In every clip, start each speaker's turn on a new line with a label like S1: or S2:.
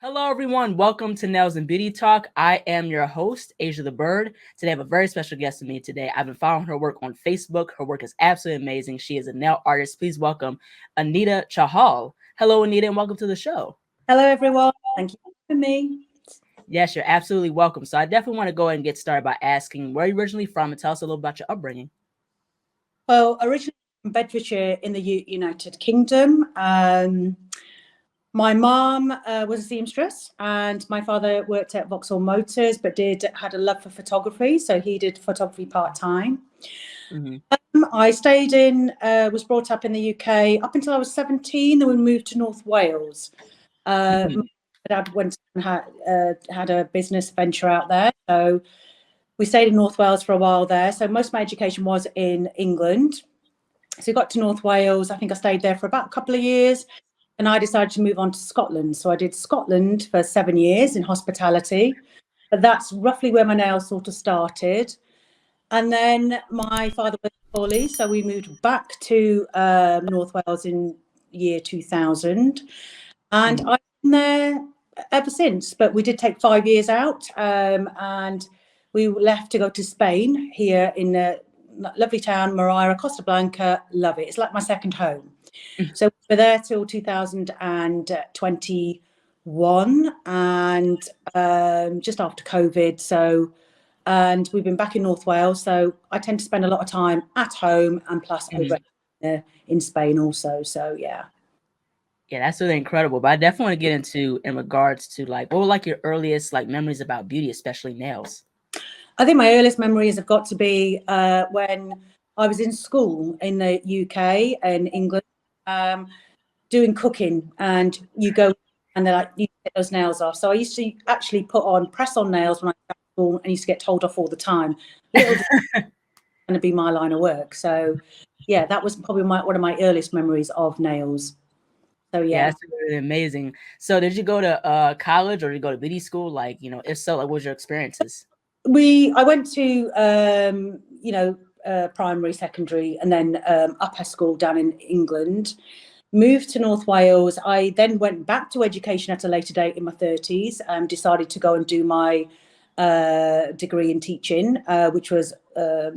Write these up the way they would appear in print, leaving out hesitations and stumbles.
S1: Hello, everyone. Welcome to Nails and Beauty Talk. I am your host, Asia the Bird. Today, I have a very special guest with me today. I've been following her work on Facebook. Her work is absolutely amazing. She is a nail artist. Please welcome Anita Chahal. Hello, Anita, and welcome to the show.
S2: Hello, everyone. Thank you for me.
S1: Yes, you're absolutely welcome. So, I definitely want to go ahead and get started by asking where you're originally from and tell us a little about your upbringing.
S2: Well, originally from Bedfordshire in the United Kingdom. My mum was a seamstress, and my father worked at Vauxhall Motors, but had a love for photography, so he did photography part time.
S1: Mm-hmm.
S2: I was brought up in the UK up until I was 17. Then we moved to North Wales. My dad went and had a business venture out there, so we stayed in North Wales for a while there. So most of my education was in England. So we got to North Wales. I think I stayed there for about a couple of years. And I decided to move on to Scotland. So I did Scotland for 7 years in hospitality. But that's roughly where my nails sort of started. And then my father was poorly, so we moved back to North Wales in year 2000. And I've been there ever since. But we did take 5 years out, and we left to go to Spain here in a lovely town, Maria, Costa Blanca. Love it. It's like my second home. So we were there till 2021 and just after COVID. So, and we've been back in North Wales. So I tend to spend a lot of time at home and plus over in Spain also. So, yeah.
S1: Yeah, that's really incredible. But I definitely want to get into in regards to like what were like your earliest like memories about beauty, especially nails.
S2: I think my earliest memories have got to be when I was in school in the UK and England, doing cooking, and you go and they're like, you get those nails off. So I used to actually press on nails when I was at school and used to get told off all the time. Little going to be my line of work. So yeah, that was probably one of my earliest memories of nails. So
S1: Yeah,
S2: yeah.
S1: that's really amazing. So did you go to college or did you go to beauty school? Like, if so, like what was your experiences?
S2: I went to primary, secondary, and then upper school down in England. Moved to North Wales. I then went back to education at a later date in my 30s and decided to go and do my degree in teaching, which was a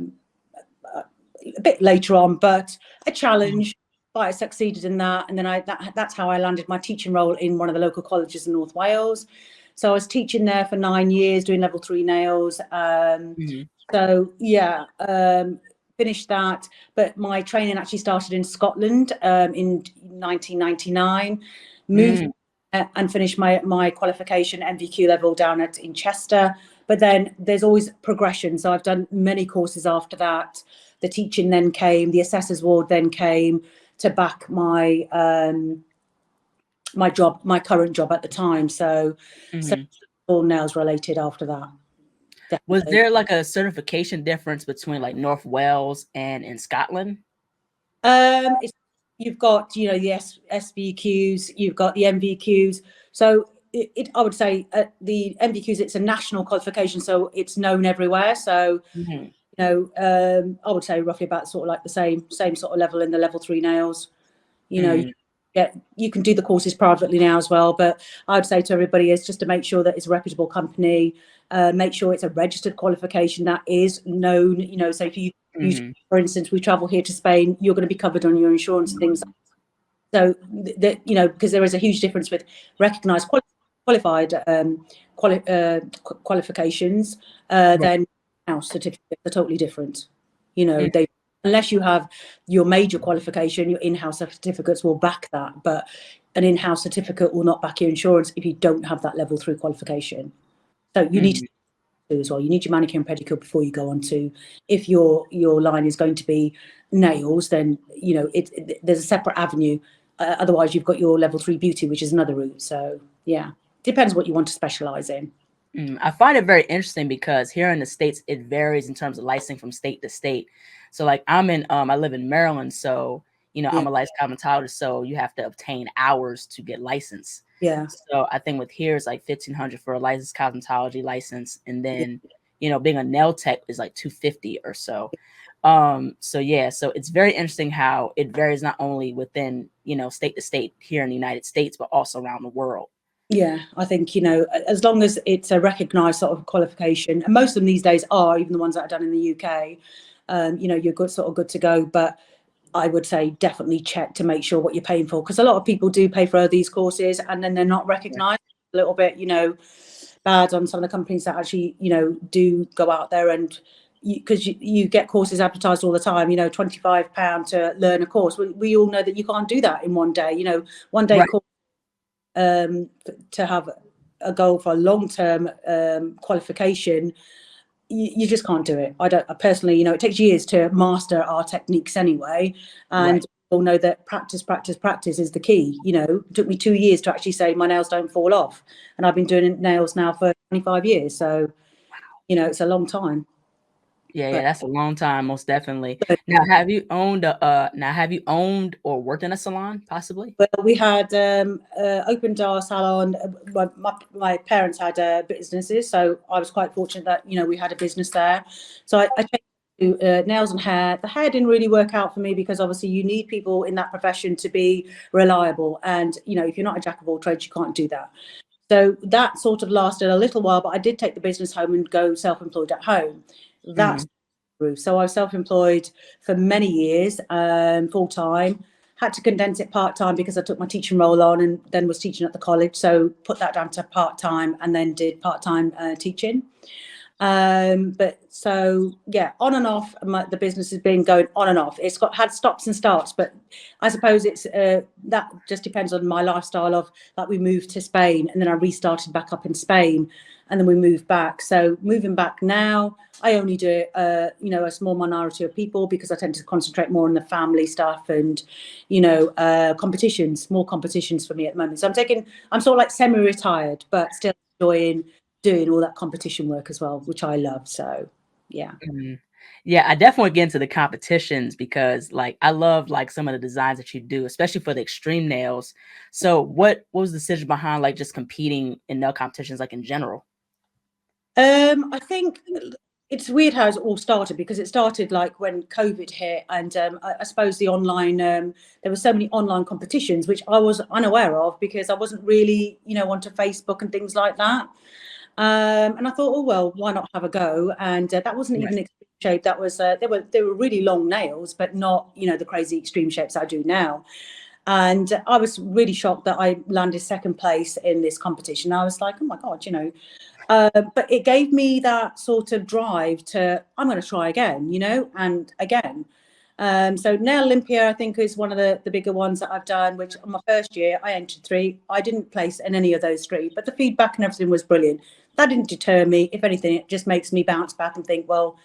S2: bit later on, but a challenge. But I succeeded in that, and then that's how I landed my teaching role in one of the local colleges in North Wales. So I was teaching there for 9 years, doing level 3 nails. So yeah, finished that. But my training actually started in Scotland in 1999. Moved and finished my qualification MVQ level down in Chester. But then there's always progression. So I've done many courses after that. The teaching then came, the assessors ward then came to back my my current job at the time. So all nails related after that. Definitely.
S1: Was there like a certification difference between like North Wales and in Scotland?
S2: You've got the SVQs, you've got the MVQs. So I would say the MVQs, it's a national qualification, so it's known everywhere. So I would say roughly about sort of like the same sort of level in the level 3 nails. You can do the courses privately now as well, but I would say to everybody is just to make sure that it's a reputable company, make sure it's a registered qualification that is known. So if you use, for instance, we travel here to Spain, you're going to be covered on your insurance and things. So that because there is a huge difference with recognised qualified qualifications, then house certificates are totally different. Unless you have your major qualification, your in-house certificates will back that, but an in-house certificate will not back your insurance if you don't have that level 3 qualification. So you need to do as well. You need your manicure and pedicure before you go on to, if your line is going to be nails, then there's a separate avenue. Otherwise, you've got your level 3 beauty, which is another route. So yeah, depends what you want to specialize in.
S1: I find it very interesting because here in the States, it varies in terms of licensing from state to state. So like I live in Maryland, so I'm a licensed cosmetologist, so you have to obtain hours to get licensed.
S2: Yeah.
S1: So I think with here is like 1,500 for a licensed cosmetology license, and then being a nail tech is like 250 or so. So it's very interesting how it varies not only within state to state here in the United States, but also around the world.
S2: Yeah, I think, as long as it's a recognised sort of qualification, and most of them these days are, even the ones that are done in the UK, you're good to go. But I would say definitely check to make sure what you're paying for, because a lot of people do pay for these courses and then they're not
S1: Yeah.
S2: recognised. A little bit, bad on some of the companies that actually, do go out there and because you get courses advertised all the time, £25 to learn a course. We all know that you can't do that in one day. One day
S1: Right.
S2: course, to have a goal for a long-term qualification, you just can't do it. I personally, it takes years to master our techniques anyway, and
S1: Right.
S2: all know that practice is the key. It took me 2 years to actually say my nails don't fall off, and I've been doing nails now for 25 years, so it's a long time.
S1: Yeah, yeah,
S2: But
S1: that's a long time, most definitely. Now have you owned or worked in a salon, possibly?
S2: well, we had opened our salon. My parents had businesses, so I was quite fortunate that we had a business there. So I changed to nails and hair. The hair didn't really work out for me because obviously you need people in that profession to be reliable, and if you're not a jack of all trades, you can't do that. So that sort of lasted a little while, but I did take the business home and go self-employed at home. That's
S1: Mhm.
S2: so I was self-employed for many years, full time. Had to condense it part time because I took my teaching role on and then was teaching at the college. So put that down to part time and then did part time teaching. But so yeah, on and off. The business has been going on and off. It's had stops and starts, but I suppose it's that just depends on my lifestyle. Of like, we moved to Spain and then I restarted back up in Spain, and then we moved back. So moving back now, I only do it, a small minority of people because I tend to concentrate more on the family stuff and, competitions, more competitions for me at the moment. So I'm sort of like semi-retired, but still enjoying doing all that competition work as well, which I love. So, yeah.
S1: Mhm. Yeah, I definitely get into the competitions because, like, I love, like, some of the designs that you do, especially for the extreme nails. So what was the decision behind, like, just competing in nail competitions, like, in general?
S2: I think it's weird how it all started because it started like when COVID hit, and I suppose the online there were so many online competitions which I was unaware of because I wasn't really onto Facebook and things like that. And I thought, oh well, why not have a go? And that wasn't
S1: Right.
S2: even extreme shape. That was they were really long nails, but not the crazy extreme shapes I do now. And I was really shocked that I landed second place in this competition. I was like, oh my god, but it gave me that sort of drive to, I'm going to try again, and again. So Nail Olympia, I think, is one of the bigger ones that I've done, which on my first year, I entered three. I didn't place in any of those three, but the feedback and everything was brilliant. That didn't deter me. If anything, it just makes me bounce back and think, well,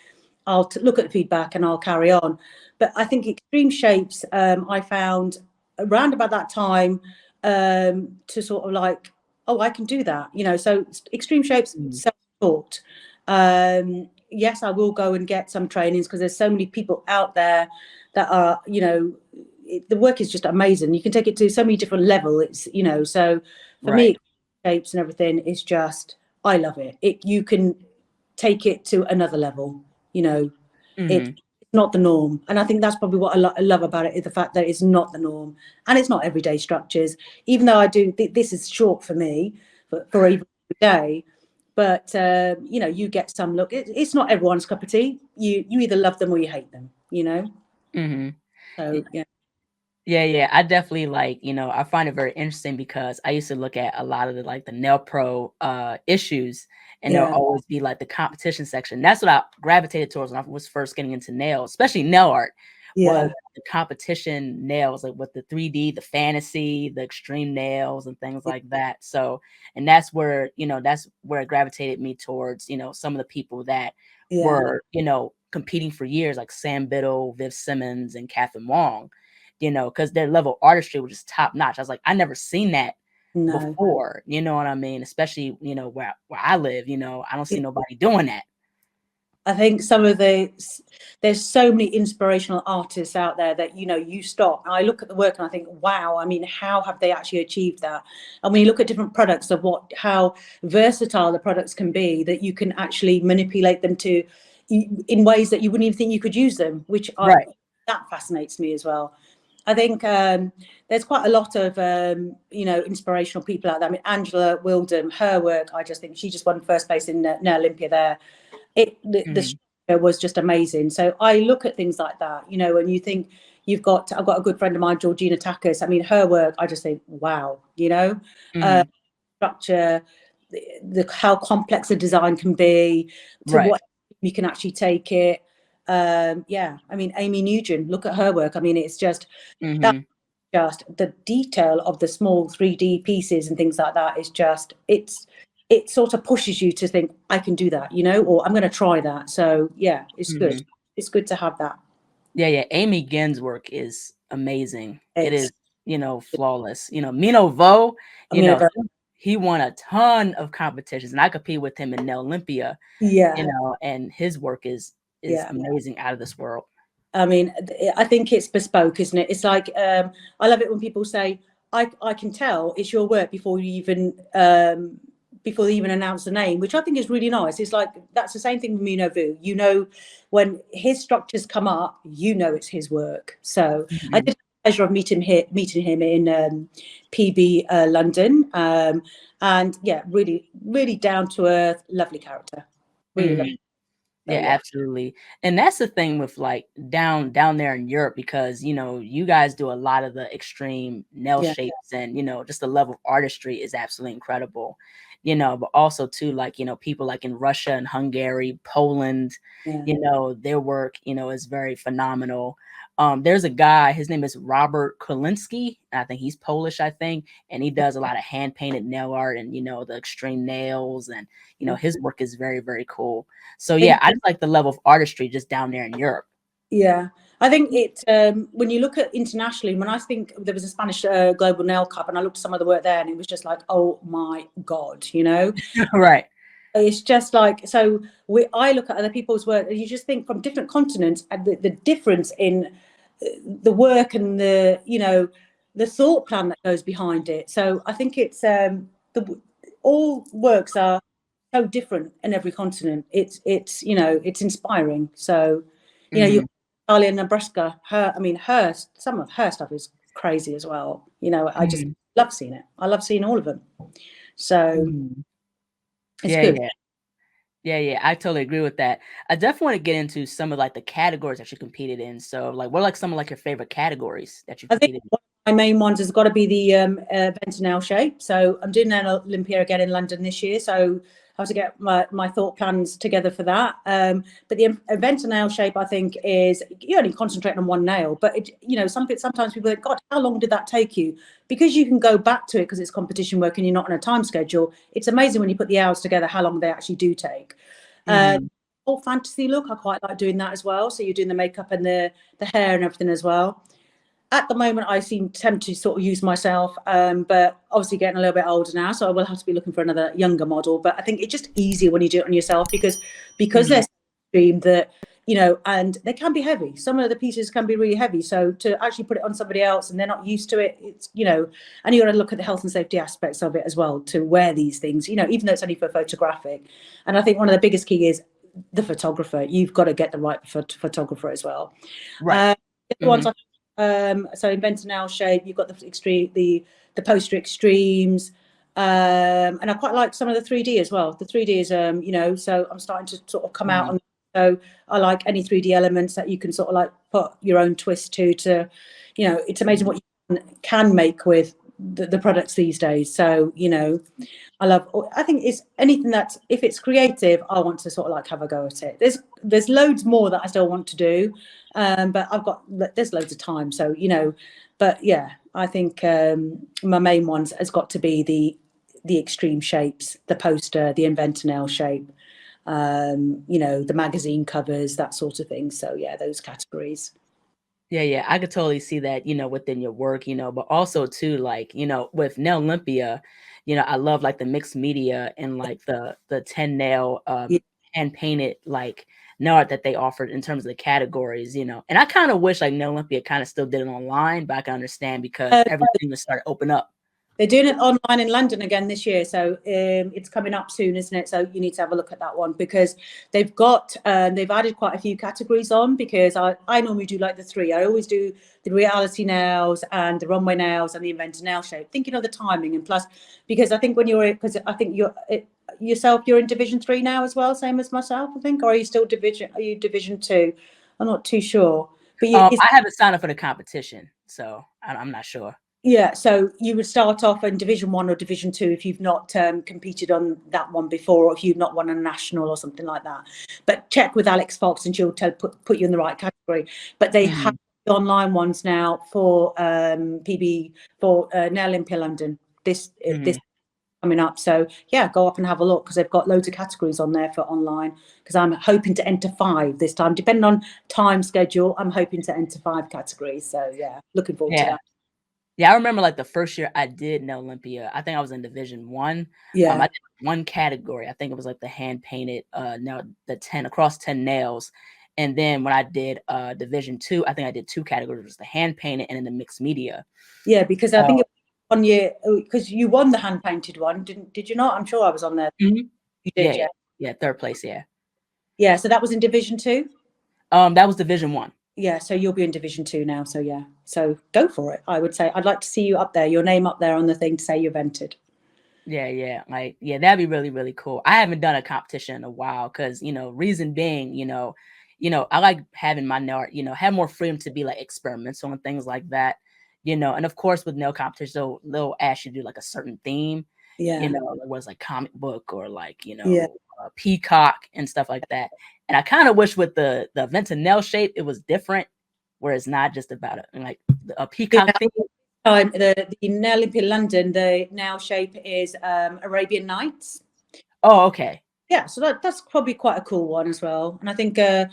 S2: I'll look at the feedback and I'll carry on. But I think extreme shapes, I found around about that time, to sort of like, oh, I can do that. So extreme shapes,
S1: Mhm.
S2: self-taught. Yes, I will go and get some trainings because there's so many people out there that are, the work is just amazing. You can take it to so many different levels. So for
S1: Right.
S2: me, shapes and everything is just, I love it. You can take it to another level. It's
S1: Mhm.
S2: not the norm, and I think that's probably what I love about it, is the fact that it's not the norm, and it's not everyday structures. Even though I do this is short for me for even every day, but you get some look. It's not everyone's cup of tea. You either love them or you hate them.
S1: Mhm.
S2: So yeah,
S1: Yeah, yeah. I definitely like, I find it very interesting because I used to look at a lot of the nail pro issues, and there'll
S2: yeah,
S1: always be like the competition section. That's what I gravitated towards when I was first getting into nails, especially nail art, was
S2: yeah,
S1: the competition nails, like with the 3D, the fantasy, the extreme nails and things like that. So, and that's where it gravitated me towards, some of the people that
S2: yeah.
S1: were, competing for years, like Sam Biddle, Viv Simmons, and Catherine Wong, because their level of artistry was just top notch. I was like, I never seen that
S2: No.
S1: before. You know what I mean? Especially, where I live, I don't see nobody doing that.
S2: I think there's so many inspirational artists out there that you stop. I look at the work and I think, wow. I mean, how have they actually achieved that? And when you look at different products of how versatile the products can be, that you can actually manipulate them to in ways that you wouldn't even think you could use them, which
S1: Right.
S2: that fascinates me as well. I think there's quite a lot of inspirational people out there. I mean, Angela Wildham, her work, I just think she just won first place in Olympia there. The structure was just amazing. So I look at things like that, and you think I've got a good friend of mine, Georgina Takis. I mean, her work, I just think, wow, structure, how complex a design can be, to
S1: Right.
S2: what you can actually take it. Yeah, I mean, Amy Nugent, look at her work. I mean, it's just that, just the detail of the small 3D pieces and things like that is just, it sort of pushes you to think, I can do that, or I'm going to try that. So yeah, it's good. It's good to have that.
S1: Yeah. Amy Ginn's work is amazing. It
S2: It's,
S1: is, flawless. Mino Vo,
S2: I
S1: you
S2: mean,
S1: know, he won a ton of competitions, and I compete with him in Olympia,
S2: yeah,
S1: and his work is
S2: yeah.
S1: amazing, out of this world.
S2: I mean, I think it's bespoke, isn't it? It's like, I love it when people say, I can tell it's your work before they even announce the name, which I think is really nice. It's like, that's the same thing with Mino Vu. When his structures come up, it's his work. So I did have the pleasure of meeting him in PB London. And yeah, really, really down to earth, lovely character. Really lovely. So,
S1: Yeah,
S2: yeah.
S1: absolutely. And that's the thing with like down there in Europe, because you guys do a lot of the extreme nail
S2: Yeah.
S1: shapes, and just the level of artistry is absolutely incredible. But also too, like, people like in Russia and Hungary, Poland,
S2: Yeah.
S1: their work, is very phenomenal. There's a guy, his name is Robert Kolinsky. I think he's Polish, I think, and he does a lot of hand painted nail art, and the extreme nails, and his work is very, very cool. So yeah, I just like the level of artistry just down there in Europe.
S2: Yeah, I think when you look at internationally, when I think there was a Spanish Global Nail Cup, and I looked at some of the work there, and it was just like, oh my God,
S1: Right.
S2: It's just like, so I look at other people's work, and you just think from different continents, and the difference in the work and the thought plan that goes behind it. So I think it's all works are so different in every continent. It's inspiring. So you Talia Nebraska, some of her stuff is crazy as well. I just love seeing it. I love seeing all of them. So it's
S1: Yeah,
S2: good.
S1: yeah. I totally agree with that. I definitely want to get into some of like the categories that you competed in. So like, what are like some of like your favorite categories that you
S2: I think
S1: competed in?
S2: one of my main ones has got to be the event and L shape. So I'm doing an Olympia again in London this year. So I have to get my thought plans together for that. But the event and nail shape, I think, is you only concentrating on one nail. But sometimes people think, God, how long did that take you? Because you can go back to it because it's competition work and you're not on a time schedule. It's amazing when you put the hours together how long they actually do take. Whole fantasy look, I quite like doing that as well. So you're doing the makeup and the hair and everything as well. At the moment, I seem tempted to sort of use myself, but obviously getting a little bit older now, so I will have to be looking for another younger model. But I think it's just easier when you do it on yourself because they're so extreme that and they can be heavy. Some of the pieces can be really heavy, so to actually put it on somebody else and they're not used to it, it's and you got to look at the health and safety aspects of it as well to wear these things. Even though it's only for photographic, and I think one of the biggest key is the photographer. You've got to get the right photographer as well.
S1: Right.
S2: The ones so invent an L shape, you've got the extreme, the poster extremes, and I quite like some of the 3D as well. The 3D is so I'm starting to sort of come out on. So I like any 3D elements that you can sort of like put your own twist to it's amazing what you can make with the products these days. So I think it's anything that if it's creative, I want to sort of like have a go at it. There's loads more that I still want to do, but there's loads of time. So but yeah, I think my main ones has got to be the extreme shapes, the poster, the invent an L shape, the magazine covers, that sort of thing. So yeah, those categories.
S1: Yeah, I could totally see that, within your work, but also too, like, with Nail Olympia, I love like the mixed media and like the 10 nail
S2: Yeah.
S1: hand painted like nail art that they offered in terms of the categories, and I kind of wish like Nail Olympia kind of still did it online, but I can understand because everything was started to open up.
S2: They're doing it online in London again this year, so it's coming up soon, isn't it? So you need to have a look at that one, because they've added quite a few categories on, because I normally do like the three. I always do the reality nails and the runway nails and the inventor nail shape, thinking of the timing, and plus because I think you're in Division 3 now as well, same as myself, I think, or are you still Division 2? I'm not too sure, but
S1: I haven't signed up for the competition, so I'm not sure.
S2: Yeah, so you would start off in Division 1 or Division 2 if you've not competed on that one before, or if you've not won a national or something like that. But check with Alex Fox and she'll put you in the right category. But they have the online ones now for PB, for Nail Olympia London this coming up. So yeah, go up and have a look, because they've got loads of categories on there for online, because I'm hoping to enter 5 this time. Depending on time schedule, I'm hoping to enter 5 categories. So yeah, looking forward to that.
S1: Yeah, I remember like the first year I did Nail Olympia, I think I was in Division 1.
S2: Yeah.
S1: I did one category. I think it was like the hand painted nail, the 10 across 10 nails. And then when I did Division 2, I think I did 2 categories. It was the hand painted and then the mixed media.
S2: Yeah, because I think 1 year, because you won the hand painted one, did you not? I'm sure I was on there. You did,
S1: yeah, 3rd place, yeah.
S2: Yeah, so that was in Division 2?
S1: That was Division 1.
S2: Yeah, so you'll be in Division 2 now, so yeah. So go for it, I would say. I'd like to see you up there, your name up there on the thing to say you've entered.
S1: Yeah, like, yeah, that'd be really, really cool. I haven't done a competition in a while, because, reason being, I like having my nail art, have more freedom to be like experimental and things like that, and of course with nail competition, they'll ask you to do like a certain theme, it was like comic book or like, peacock and stuff like that. And I kind of wish with the event and nail shape, it was different, where it's not just about a peacock theme.
S2: The Nail Olympia London, the nail shape is Arabian Nights.
S1: Oh, okay.
S2: Yeah, so that's probably quite a cool one as well. And I think the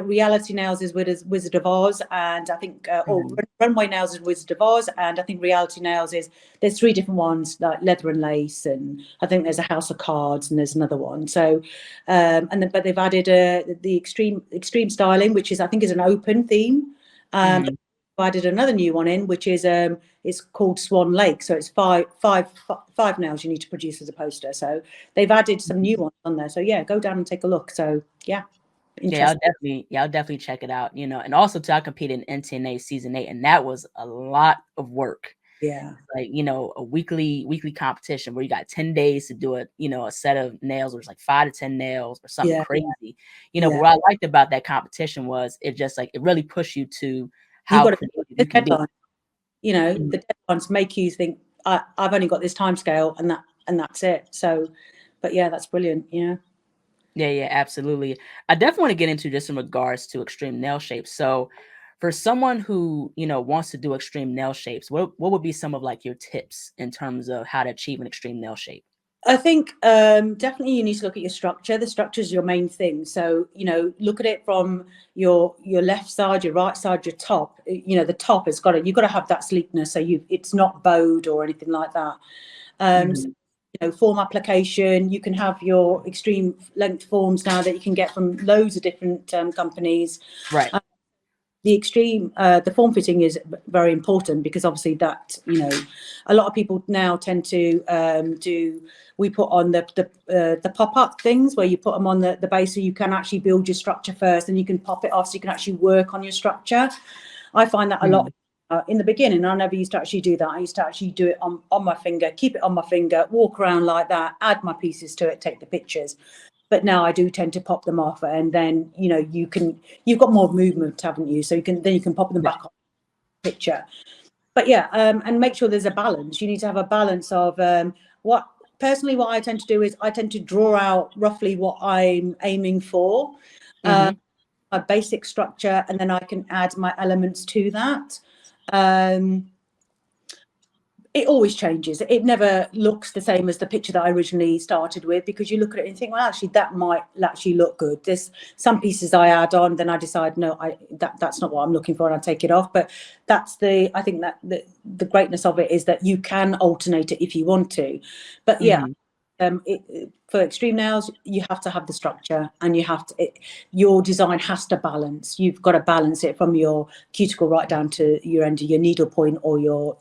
S2: reality nails is Wizard of Oz, and I think runway nails is Wizard of Oz, and I think reality nails there's 3 different ones, like leather and lace, and I think there's a house of cards, and there's another one. So but they've added the extreme styling, which is, I think, is an open theme. Added another new one in, which is it's called Swan Lake. So it's five nails you need to produce as a poster. So they've added some new ones on there. So yeah, go down and take a look. So yeah.
S1: Yeah, I'll definitely check it out. And also I competed in NTNA season 8, and that was a lot of work.
S2: Yeah.
S1: Like, a weekly competition where you got 10 days to do it, a set of nails, or it's like 5 to 10 nails or something crazy. But what I liked about that competition was it just like, it really pushed you to how creative you can be.
S2: The deadlines make you think, I've only got this time scale, and that's it. So, but yeah, that's brilliant. Yeah.
S1: Yeah, absolutely. I definitely want to get into just in regards to extreme nail shapes. So for someone who, wants to do extreme nail shapes, what would be some of like your tips in terms of how to achieve an extreme nail shape?
S2: I think definitely you need to look at your structure. The structure is your main thing. So, look at it from your left side, your right side, your top. The top has you've got to have that sleekness. So it's not bowed or anything like that. So, form application, you can have your extreme length forms now that you can get from loads of different companies.
S1: Right.
S2: The form fitting is very important, because obviously that, a lot of people now tend to we put on the pop-up things where you put them on the base, so you can actually build your structure first, and you can pop it off so you can actually work on your structure. I find that a lot in the beginning. I never used to actually do that. I used to actually do it on my finger, keep it on my finger, walk around like that, add my pieces to it, take the pictures. But now I do tend to pop them off, and then you've got more movement, haven't you? So you can pop them back on the picture. But yeah, and make sure there's a balance. You need to have a balance of what I tend to do is I tend to draw out roughly what I'm aiming for, a basic structure, and then I can add my elements to that. It always changes. It never looks the same as the picture that I originally started with, because you look at it and think, well, actually, that might actually look good. There's some pieces I add on, then I decide, no, that's not what I'm looking for, and I take it off. But I think that the greatness of it is that you can alternate it if you want to. But yeah, for extreme nails, you have to have the structure, and your design has to balance. You've got to balance it from your cuticle right down to your end of your needle point, or your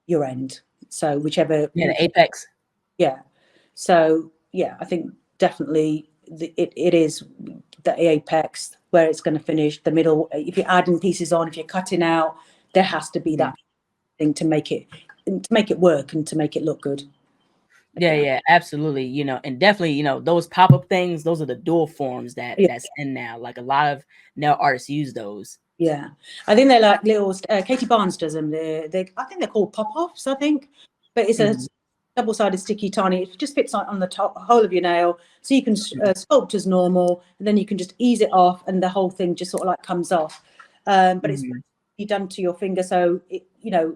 S2: your end. So whichever,
S1: Yeah, the apex.
S2: yeah. So yeah, I think definitely it is the apex where it's going to finish. The middle, if you're adding pieces on, if you're cutting out, there has to be
S1: Mhm.
S2: that thing to make it work and to make it look good.
S1: Yeah,
S2: Yeah.
S1: yeah, absolutely. And definitely, those pop-up things, those are the dual forms
S2: Yeah.
S1: that's in now. Like a lot of nail artists use those.
S2: Yeah, I think they're like little. Katie Barnes does them. I think they're called pop-offs. I think, but it's a
S1: Mhm,
S2: double-sided sticky tiny. It just fits on the top whole of your nail, so you can sculpt as normal, and then you can just ease it off, and the whole thing just sort of like comes off. But it's
S1: mhm,
S2: done to your finger, so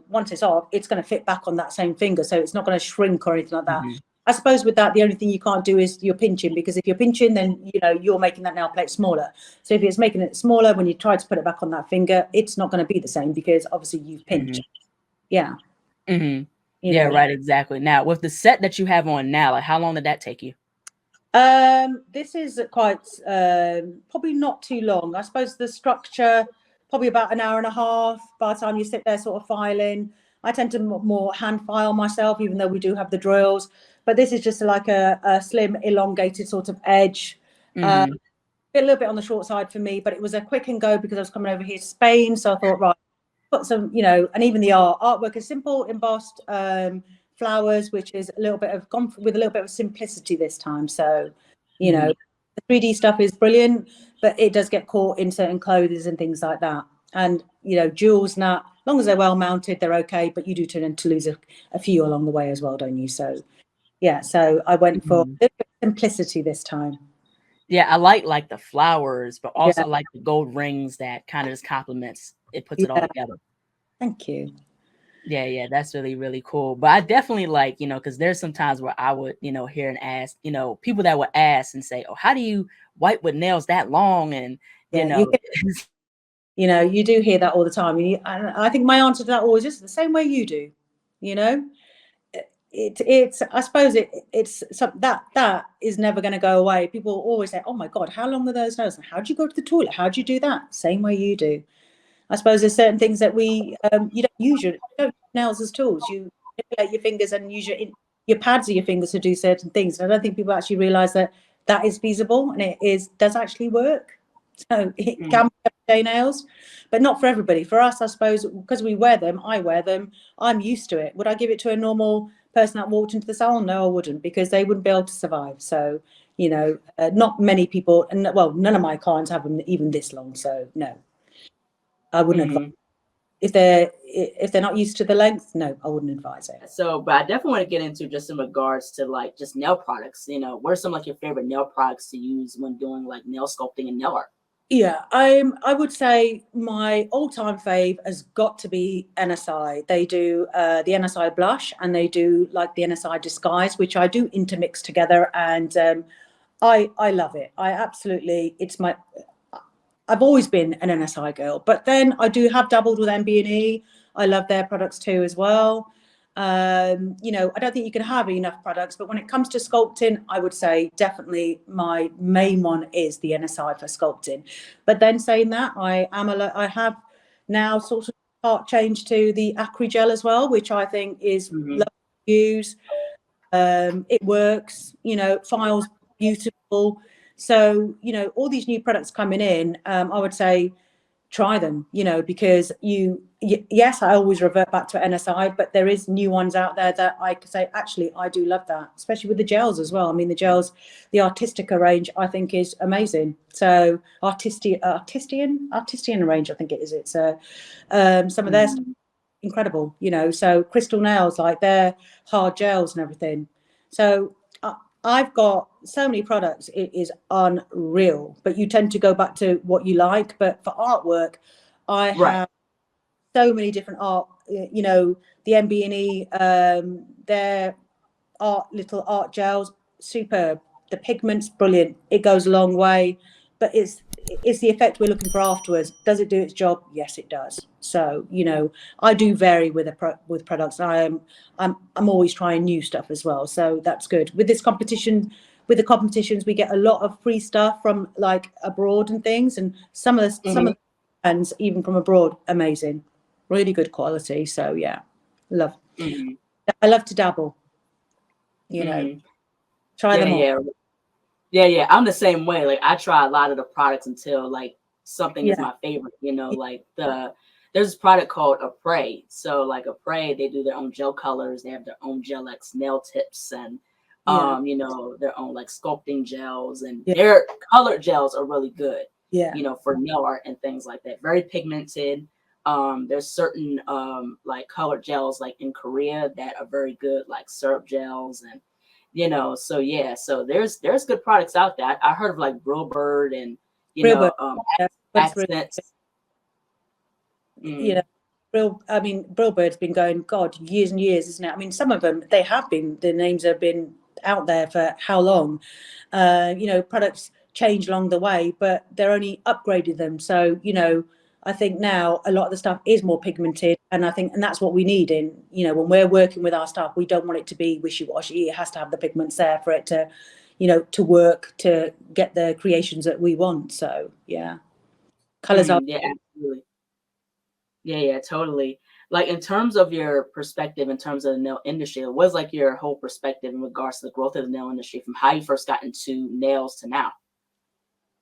S2: once it's off, it's going to fit back on that same finger, so it's not going to shrink or anything like that.
S1: mhm,
S2: I suppose with that, the only thing you can't do is you're pinching, because if you're pinching, then you're making that nail plate smaller. So if it's making it smaller, when you try to put it back on that finger, it's not going to be the same, because obviously you've pinched.
S1: mhm,
S2: Yeah,
S1: mhm.
S2: you
S1: Yeah,
S2: know.
S1: right, exactly. Now, with the set that you have on now, like how long did that take you?
S2: This is quite probably not too long. I suppose the structure probably about an hour and a half. By the time you sit there sort of filing, I tend to more hand file myself, even though we do have the drills. But this is just like a slim, elongated sort of edge. A
S1: Mhm,
S2: little bit on the short side for me, but it was a quick and go because I was coming over here to Spain. So I thought, right, put some, and even the artwork is simple, embossed flowers, which is a little bit of gone with a little bit of simplicity this time. So,
S1: mhm,
S2: the 3D stuff is brilliant, but it does get caught in certain clothes and things like that. And jewels now, as long as they're well mounted, they're okay. But you do tend to lose a few along the way as well, don't you? So yeah, so I went for a
S1: mhm.
S2: little bit of simplicity this time.
S1: Yeah, I like the flowers, but also
S2: Yeah,
S1: I like the gold rings that kind of just complements it, puts it all
S2: yeah.
S1: together.
S2: Thank you.
S1: Yeah, yeah, that's really, really cool. But I definitely like, because there's some times where I would, hear and ask, people that would ask and say, "Oh, how do you wipe with nails that long?" And you
S2: Yeah, you
S1: know,
S2: you do hear that all the time. And I think my answer to that always is the same way you do. You know, it's I suppose it's that is never going to go away. People always say, "Oh my God, how long are those nails? How do you go to the toilet? How do you do that?" Same way you do. I suppose there's certain things that you don't use nails as tools. You manipulate your fingers and use your pads of your fingers to do certain things. And I don't think people actually realise that that is feasible, and does actually work. So it
S1: Mhm,
S2: can be everyday nails, but not for everybody. For us, I suppose, because we wear them, I wear them, I'm used to it. Would I give it to a normal person that walked into the salon? No, I wouldn't, because they wouldn't be able to survive. So, not many people, and well, none of my clients have them even this long. So no, I wouldn't advise.
S1: mhm.
S2: If they're not used to the length, no, I wouldn't advise it.
S1: So, but I definitely want to get into just in regards to like just nail products. What are some like your favorite nail products to use when doing like nail sculpting and nail art?
S2: Yeah, I would say my all-time fave has got to be NSI. They do the NSI blush, and they do like the NSI disguise, which I do intermix together, and I love it. I absolutely, I've always been an NSI girl, but then I do have dabbled with MB&E. I love their products too as well. I don't think you can have enough products, but when it comes to sculpting, I would say definitely my main one is the NSI for sculpting. But then saying that, I have now sort of part changed to the Acry gel as well, which I think is
S1: Mhm,
S2: lovely to use. It works, files beautiful. So, all these new products coming in, I would say try them, because yes, I always revert back to NSI, but there is new ones out there that I could say, actually, I do love that, especially with the gels as well. I mean, the Artistica range, I think is amazing. So Artistian range, I think it is. It's some of their stuff
S1: mhm,
S2: incredible, so crystal nails, like their hard gels and everything. So I've got so many products, it is unreal, but you tend to go back to what you like. But for artwork, I
S1: right.
S2: have so many different art, the MB&E, their little art gels, superb. The pigment's brilliant. It goes a long way, but it's the effect we're looking for afterwards. Does it do its job? Yes, it does. So I do vary with products. I'm always trying new stuff as well. So that's good. With this competition, with the competitions, we get a lot of free stuff from like abroad and things, and some
S1: Mhm.
S2: of the brands even from abroad, amazing, really good quality. So yeah, love.
S1: Mm-hmm.
S2: I love to dabble, you know,
S1: Mm-hmm.
S2: try
S1: Yeah,
S2: them all.
S1: yeah. Yeah, yeah. I'm the same way. Like I try a lot of the products until like something is
S2: Yeah,
S1: my favorite, you know, like there's this product called Apres. So like Apres, they do their own gel colors, they have their own gel X nail tips and
S2: yeah,
S1: you know, their own like sculpting gels and
S2: yeah,
S1: their colored gels are really good,
S2: yeah,
S1: you know, for nail art and things like that. Very pigmented. There's certain like colored gels like in Korea that are very good, like syrup gels and you know, so yeah, so there's good products out there. I heard of like Brillbird and you
S2: real bird.
S1: know,
S2: Yeah, bird's really,
S1: accents.
S2: you
S1: Mm,
S2: know, I mean, Brillbird's been going, God, years and years, isn't it? I mean, some of them, they have been, the names have been out there for how long? You know, products change along the way, but they're only upgraded them. So, you know, I think now a lot of the stuff is more pigmented. And I think, and that's what we need in, you know, when we're working with our stuff, we don't want it to be wishy-washy. It has to have the pigments there for it to, you know, to work, to get the creations that we want. So, yeah, colors are.
S1: yeah, absolutely. Yeah, yeah, totally. Like in terms of your perspective, in terms of the nail industry, what was like your whole perspective in regards to the growth of the nail industry from how you first got into nails to now?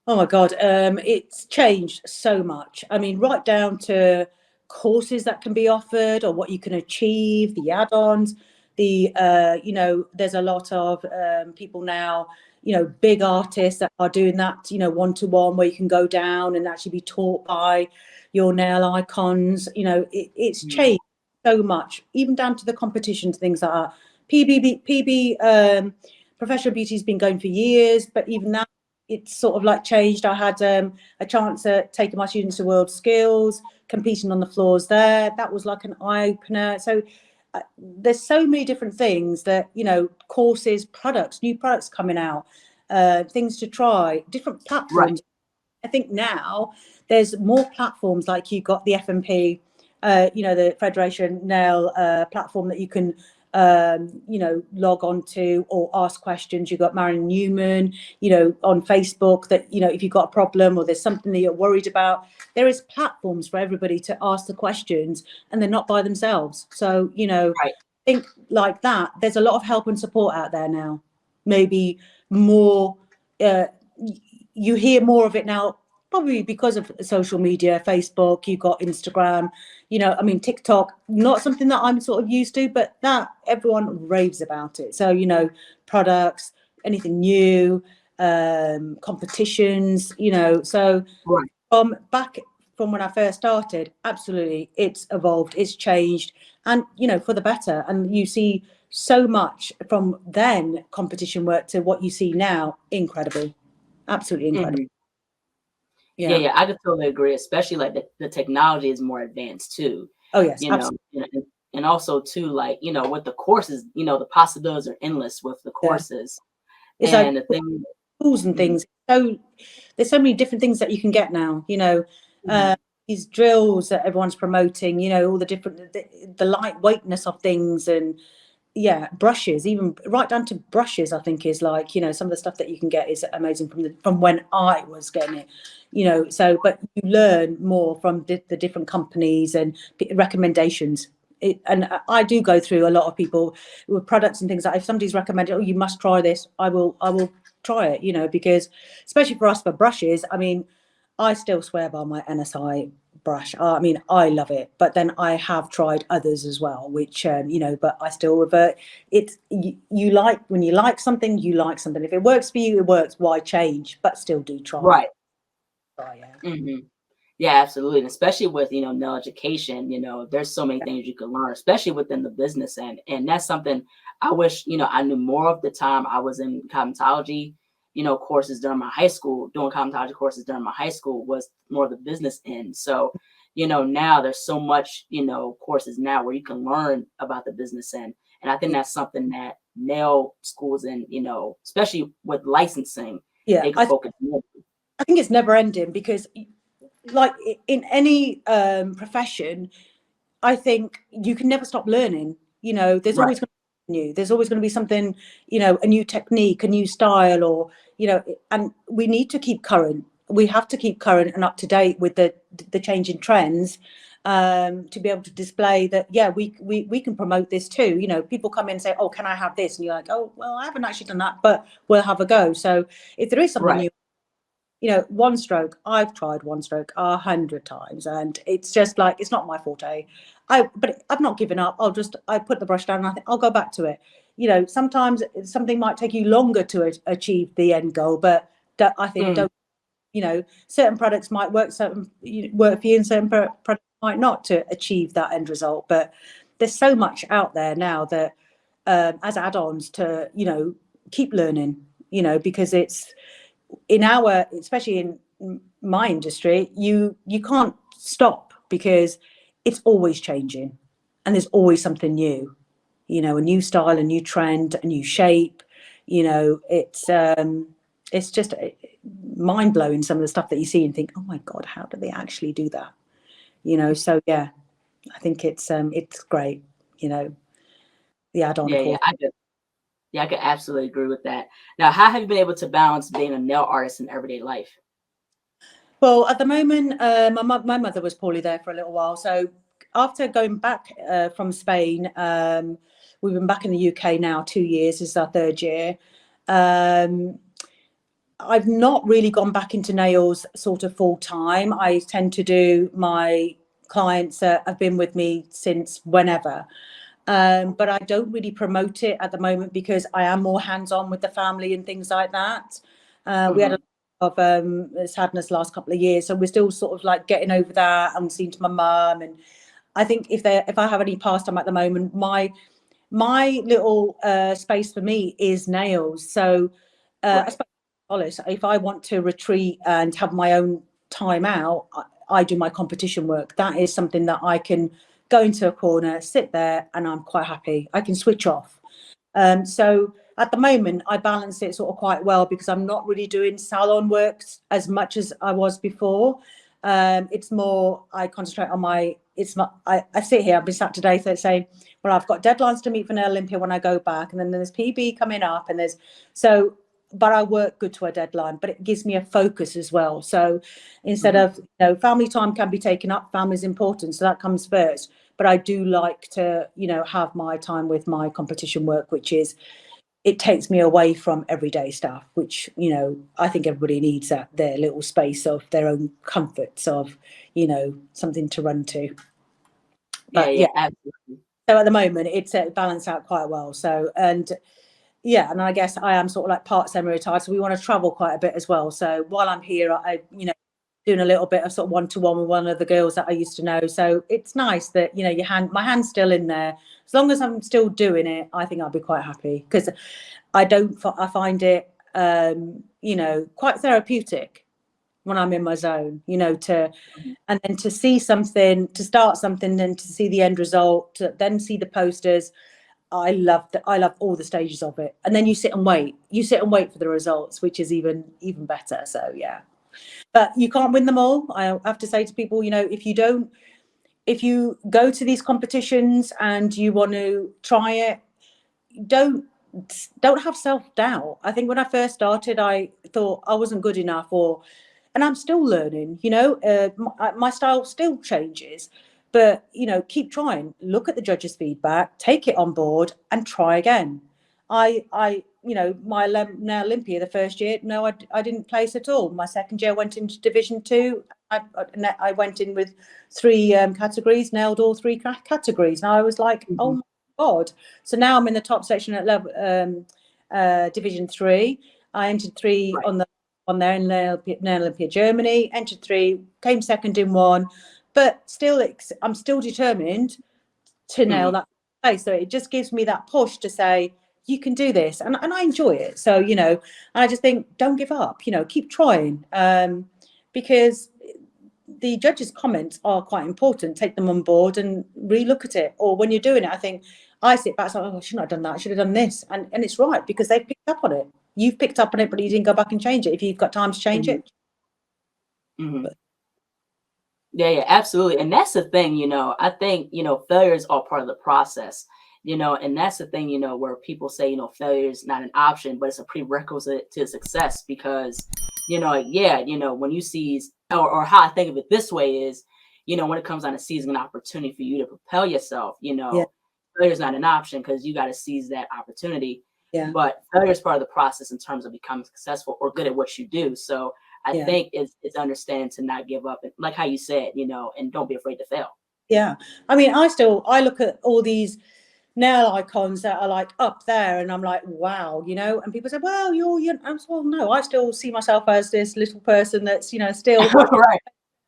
S2: Oh my God, it's changed so much. I mean, right down to courses that can be offered or what you can achieve, the add-ons, you know, there's a lot of people now, you know, big artists that are doing that, you know, one-to-one where you can go down and actually be taught by your nail icons. You know, it's
S1: Mm,
S2: changed so much, even down to the competitions, things like that. Professional beauty's been going for years, but even that it's sort of like changed. I had a chance at taking my students to World Skills, competing on the floors there. That was like an eye opener. So there's so many different things that, you know, courses, products, new products coming out, things to try, different
S1: right,
S2: platforms. I think now there's more platforms like you've got the FMP, you know, the Federation Nail platform that you can, you know, log on to or ask questions. You've got Marion Newman, you know, on Facebook that, you know, if you've got a problem or there's something that you're worried about, there is platforms for everybody to ask the questions and they're not by themselves. So, you know,
S1: right.
S2: I think like that, there's a lot of help and support out there now. Maybe more. Uh, you hear more of it now, probably because of social media, Facebook, you've got Instagram, you know, I mean, TikTok, not something that I'm sort of used to, but that everyone raves about it. So, you know, products, anything new, competitions, you know, so
S1: Right.
S2: from back from when I first started, absolutely, it's evolved, it's changed, and you know, for the better. And you see so much from then competition work to what you see now, incredible, absolutely incredible.
S1: Mhm. Yeah,
S2: Yeah.
S1: yeah, I could totally agree, especially like the technology is more advanced too,
S2: Oh yes,
S1: you know,
S2: absolutely.
S1: and also too, like, you know, with the courses, you know, the possibilities are endless with the
S2: Yeah.
S1: courses.
S2: It's like
S1: And the thing,
S2: tools and
S1: mhm,
S2: things. So there's so many different things that you can get now. You know,
S1: mhm,
S2: these drills that everyone's promoting. You know, all the different the lightweightness of things and yeah, brushes, even right down to brushes, I think is like, you know, some of the stuff that you can get is amazing from when I was getting it, you know. So but you learn more from the different companies and recommendations. And I do go through a lot of people with products and things like if somebody's recommended, oh, you must try this, I will try it, you know, because especially for us for brushes, I mean, I still swear by my NSI brush. I mean, I love it, but then I have tried others as well, which you know, but I still revert. It's you like when you like something, you like something. If it works for you, it works. Why change? But still do try.
S1: right.
S2: Try, yeah.
S1: Mhm. Yeah, absolutely. And especially with, you know, nail education, you know, there's so many things you can learn, especially within the business end. And that's something I wish, you know, I knew more of the time I was in cosmetology, you know, courses during my high school, doing cosmetology courses during my high school was more the business end. So, you know, now there's so much, you know, courses now where you can learn about the business end. And I think that's something that nail schools and, you know, especially with licensing,
S2: Yeah,
S1: they could focus more.
S2: I think it's never ending because, like in any profession, I think you can never stop learning. You know, there's
S1: Right.
S2: always going to be new. There's always going to be something, you know, a new technique, a new style, or you know, and we need to keep current. We have to keep current and up to date with the changing trends. to be able to display that, yeah, we can promote this too. You know, people come in and say, oh, can I have this? And you're like, oh, well, I haven't actually done that, but we'll have a go. So if there is something
S1: Right.
S2: new, you know, one stroke, I've tried one stroke 100 times, and it's just like, it's not my forte. But I've not given up. I put the brush down and I think I'll go back to it. You know, sometimes something might take you longer to achieve the end goal, but I think don't, you know, certain products might work, work for you, and certain products might not to achieve that end result. But there's so much out there now that as add-ons to, you know, keep learning, you know, because it's in our, especially in my industry, you can't stop because it's always changing and there's always something new, you know, a new style, a new trend, a new shape. You know, it's just mind blowing, some of the stuff that you see and think, oh my God, how do they actually do that? You know, so yeah, I think it's great, you know, the add-on
S1: Yeah,
S2: course.
S1: I could absolutely agree with that. Now, how have you been able to balance being a nail artist in everyday life?
S2: Well, at the moment, my mother was poorly there for a little while. So after going back from Spain, we've been back in the UK now 2 years. This is our third year. Um, I've not really gone back into nails sort of full time. I tend to do my clients that have been with me since whenever. But I don't really promote it at the moment because I am more hands-on with the family and things like that. We had a lot of sadness last couple of years, so we're still sort of like getting over that and seeing to my mum. And I think if I have any pastime at the moment, my little space for me is nails. So I
S1: Right.
S2: suppose if I want to retreat and have my own time out, I do my competition work. That is something that I can go into a corner, sit there, and I'm quite happy. I can switch off. So at the moment, I balance it sort of quite well because I'm not really doing salon works as much as I was before. It's more I concentrate on my. It's not. I sit here. I've been sat today saying, well, I've got deadlines to meet for Nail Olympia when I go back, and then there's PB coming up, and there's so. But I work good to a deadline, but it gives me a focus as well. So instead of, you know, family time can be taken up, family's important, so that comes first. But I do like to, you know, have my time with my competition work, which is, it takes me away from everyday stuff, which, you know, I think everybody needs that, their little space of their own comforts of, you know, something to run to.
S1: Yeah,
S2: But yeah,
S1: absolutely.
S2: so at the moment it's balanced out quite well. So, and yeah, and I guess I am sort of like part semi-retired, so we want to travel quite a bit as well. So while I'm here, I, you know, doing a little bit of sort of one-to-one with one of the girls that I used to know. So it's nice that, you know, my hand's still in there. As long as I'm still doing it, I think I'll be quite happy because I find it, you know, quite therapeutic when I'm in my zone, you know, and then to see something, to start something, then to see the end result, to then see the posters. I love that. I love all the stages of it. And then you sit and wait. You sit and wait for the results, which is even better. So yeah. But you can't win them all. I have to say to people, you know, if you go to these competitions and you want to try it, don't have self-doubt. I think when I first started, I thought I wasn't good enough, and I'm still learning, you know, my style still changes, but, you know, keep trying, look at the judges' feedback, take it on board and try again. You know, my now Olympia, the first year, no, I didn't place at all. My second year I went into Division 2. I went in with 3 categories, nailed all 3 categories. And I was like, oh my God. So now I'm in the top section at level Division 3. I entered 3
S1: Right.
S2: on there in Nail Olympia Germany, entered 3, came second in 1, but still I'm still determined to nail that place. So it just gives me that push to say, you can do this. And I enjoy it. So, you know, I just think, don't give up, you know, keep trying. Because the judges' comments are quite important. Take them on board and relook at it. Or when you're doing it, I think I sit back and say, oh, I shouldn't have done that. I should have done this. And it's right because they've picked up on it. You've picked up on it, but you didn't go back and change it. If you've got time to change it.
S1: Mm-hmm. Yeah, absolutely. And that's the thing, you know, I think, you know, failures are part of the process, you know, and that's the thing, you know, where people say, you know, failure is not an option, but it's a prerequisite to success because, you know, yeah, you know, when you see, or how I think of it this way is, when it comes on to seizing an opportunity for you to propel yourself,
S2: Yeah.
S1: failure is not an option because you got to seize that opportunity.
S2: Yeah.
S1: But failure is part of the process in terms of becoming successful or good at what you do. So I
S2: Yeah.
S1: think it's understanding to not give up, and like how you said, and don't be afraid to fail.
S2: Yeah. I mean, I look at all these nail icons that are like up there, and I'm like, wow, and people say, well, I'm well, no, I still see myself as this little person that's, still
S1: Right.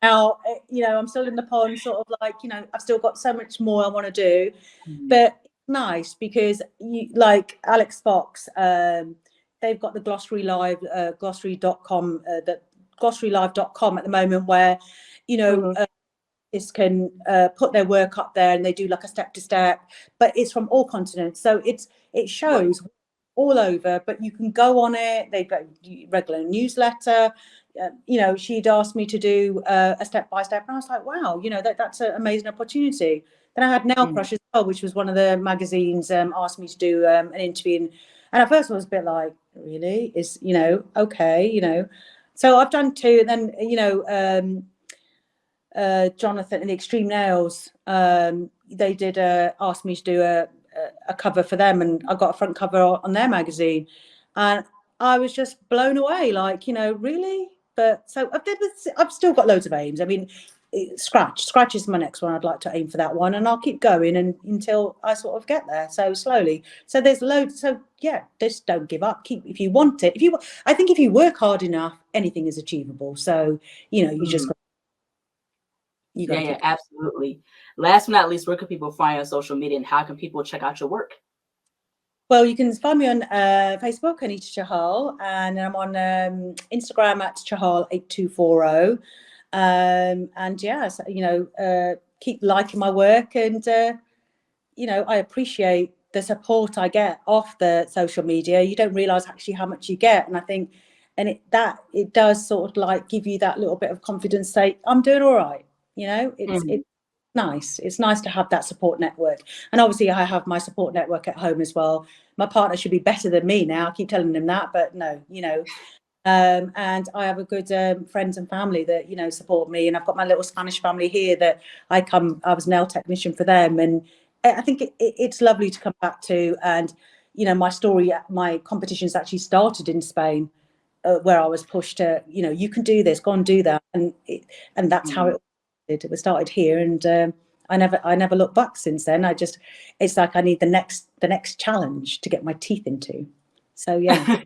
S2: out, I'm still in the pond, sort of like, I've still got so much more I want to do.
S1: Mhm.
S2: But it's nice because like Alex Fox, they've got the Glossary Live, glossary.com, glossarylive.com at the moment, where, you know,
S1: Mhm.
S2: can put their work up there, and they do like a step to step, but it's from all continents, so it
S1: Right.
S2: shows all over. But you can go on it. They've got regular newsletter. She'd asked me to do a step by step, and I was like, wow, that's an amazing opportunity. Then I had Nail
S1: Mhm.
S2: Crush as well, which was one of the magazines asked me to do an interview, and at first I was a bit like, really, is okay, so I've done two, and then Jonathan and the Extreme Nails, they did ask me to do a cover for them, and I got a front cover on their magazine, and I was just blown away, like, really. But so I've still got loads of aims. I mean, Scratch is my next one. I'd like to aim for that one, and I'll keep going until I sort of get there. So slowly. So there's loads. So yeah, just don't give up. Keep, if you want it. I think if you work hard enough, anything is achievable. So you just
S1: Mhm.
S2: got
S1: Yeah,
S2: to
S1: yeah,
S2: keep.
S1: absolutely. Last but not least, where can people find you on social media, and how can people check out your work?
S2: Well, you can find me on Facebook, Anita Chahal, and I'm on Instagram at Chahal8240. And yeah, so, keep liking my work, and I appreciate the support I get off the social media. You don't realize actually how much you get, and I think, and it does sort of like give you that little bit of confidence. Say, I'm doing all right. It's
S1: Mhm.
S2: nice. It's nice to have that support network, and obviously I have my support network at home as well. My partner should be better than me now. I keep telling him that, but no, and I have a good friends and family that support me, and I've got my little Spanish family here that I was nail technician for them, and I think it's lovely to come back to. And my story, my competitions actually started in Spain, where I was pushed to, you can do this, go and do that, and that's how
S1: Mhm.
S2: it was started here. And I never looked back since then. It's like I need the next challenge to get my teeth into. So yeah.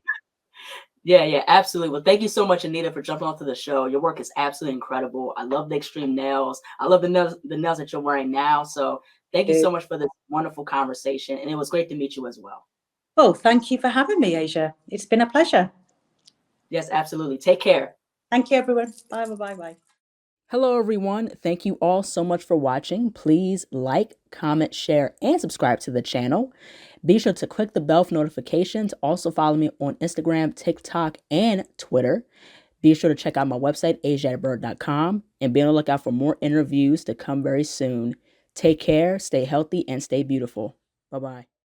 S1: Yeah, yeah, absolutely. Well, thank you so much, Anita, for jumping onto the show. Your work is absolutely incredible. I love the extreme nails. I love the nails that you're wearing now. So thank you so much for this wonderful conversation. And it was great to meet you as well.
S2: Well, thank you for having me, Asia. It's been a pleasure.
S1: Yes, absolutely. Take care.
S2: Thank you, everyone. Bye, bye, bye, bye.
S1: Hello, everyone. Thank you all so much for watching. Please like, comment, share, and subscribe to the channel. Be sure to click the bell for notifications. Also, follow me on Instagram, TikTok, and Twitter. Be sure to check out my website, ASIATHABIRD.com, and be on the lookout for more interviews to come very soon. Take care, stay healthy, and stay beautiful. Bye bye.